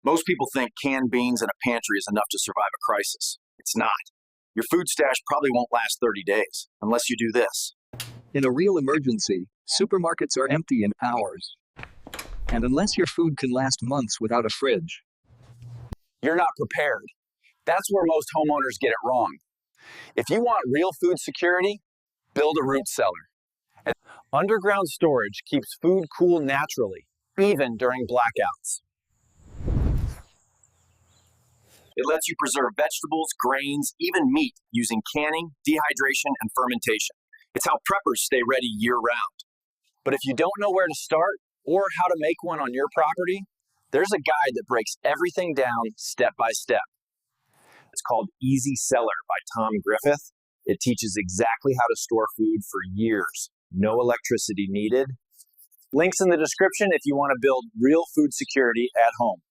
Most people think canned beans in a pantry is enough to survive a crisis. It's not. Your food stash probably won't last 30 days, unless you do this. In a real emergency, supermarkets are empty in hours. And unless your food can last months without a fridge, you're not prepared. That's where most homeowners get it wrong. If you want real food security, build a root cellar. And underground storage keeps food cool naturally, even during blackouts. It lets you preserve vegetables, grains, even meat using canning, dehydration, and fermentation. It's how preppers stay ready year-round. But if you don't know where to start or how to make one on your property, there's a guide that breaks everything down step by step. It's called Easy Cellar by Tom Griffith. It teaches exactly how to store food for years. No electricity needed. Links in the description if you want to build real food security at home.